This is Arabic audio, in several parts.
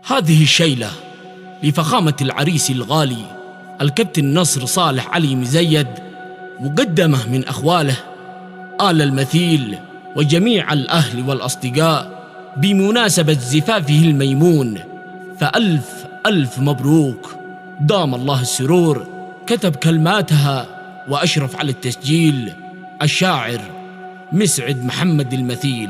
هذه الشيلة لفخامة العريس الغالي الكابتن نصر صالح علي مزيد، مقدمة من أخواله آل المثيل وجميع الأهل والأصدقاء بمناسبة زفافه الميمون، فألف ألف مبروك. دام الله السرور. كتب كلماتها وأشرف على التسجيل الشاعر مسعد محمد المثيل.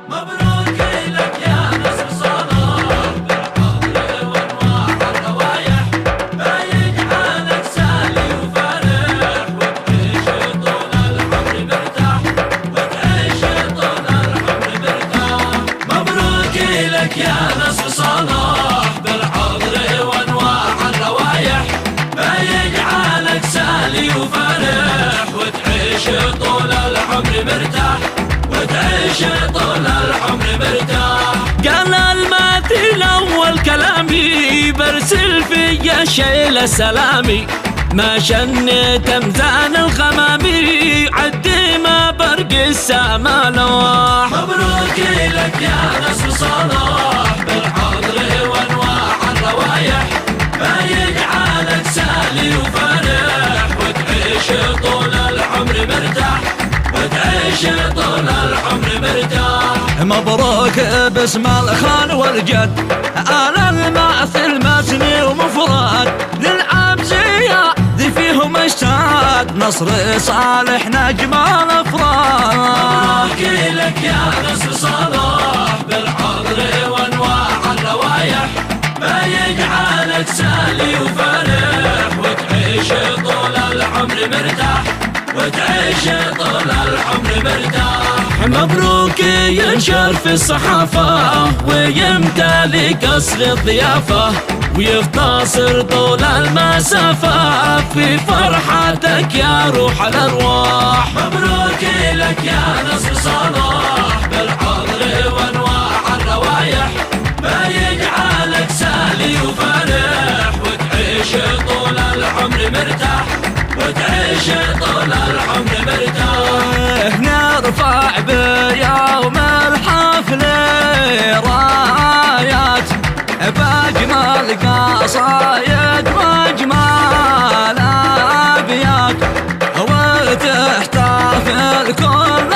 مبروك لك يا نصر صالح بالحضر وانواع الروايح، بيجعلك سالي وفارح وتعيش طول العمر مرتاح، وتعيش طول العمر مرتاح. مبروك لك يا نصر صالح بالحضر وانواع الروايح، بيجعلك سالي وفارح وتعيش طول العمر مرتاح، وتعيش طول العمر مرتاح. قال المثيل أول كلامي برسل في شيلة سلامي، ما شنت أمزان الغمامي عدي ما برق السما لوح. مبروك لك يا نصر صالح بالحضر وانواع الروايح، بيجعلك سالي وفارح وتعيش طول العمر مرتاح، وتعيش طول العمر مرتاح. مبروك باسم الخال والجد آل المثيل مسني ومفرد، للعبزية ذي فيهم اشتاد نصر صالح نجم الافراد. مبروك لك يا نصر صالح بالحضر وانواع الروايح، بيجعلك سالي وفارح وتعيش طول العمر مرتاح، وتعيش طول العمر مرتاح. مبروك ينشر في الصحافة ويمتلي قصر الضيافة، ويختصر طول المسافة في فرحتك يا روح الأرواح. مبروك لك يا نصر صالح بالحضر وانواع الروايح، بيجعلك سالي وفارح وتعيش طول العمر مرتاح، وتعيش طول العمر مرتاح. نرفع بيوم الحفل رايات بأجمل قصايد وأجمل أبيات، وتحتفل كل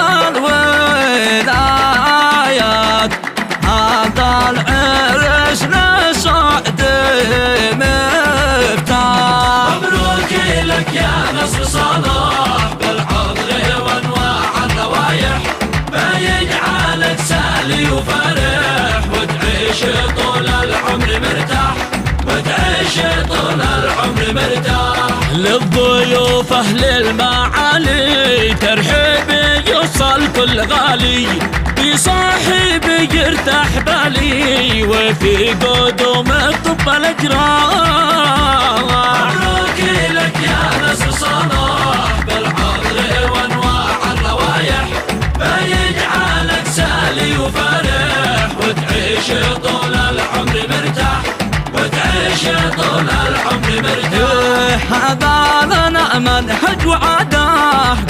الولايات. هذا العرس لسعد مفتاح. مبروك لك يا نصر صالح بالحضر وانواع الروايح، بيجعلك سالي وفارح وتعيش طول العمر مرتاح، وتعيش طول العمر مرتاح. للضيوف أهل المعالي ترحيب يوصل كل غالي، بصاحبي يرتاح بالي وفي قدوم الطب الأجراح. مبروك لك يا نصر صالح بالحضر وانواع الروايح، بيجعلك سالي وفارح وتعيش طول العمر مرتاح، وتعيش طول العمر مرتاح. هذا لنا منهج وعاده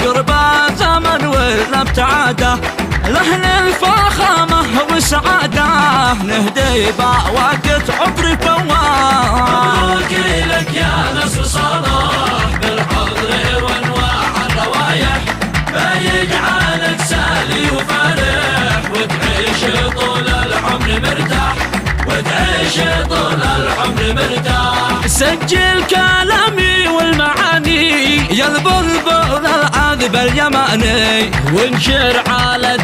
قرب زمن ولا ابتعاده، لأهل الفخامة والسعادة نهدي بوقت عمري فواه. مبروك لك يا نصر صالح بالحضر وانواع الروايح، بيجعلك سالي وفارح وتعيش طول العمر مرتاح، وتعيش طول العمر مرتاح. سجل كلامي والمعاني يا البلبل العذب اليماني، وانشر على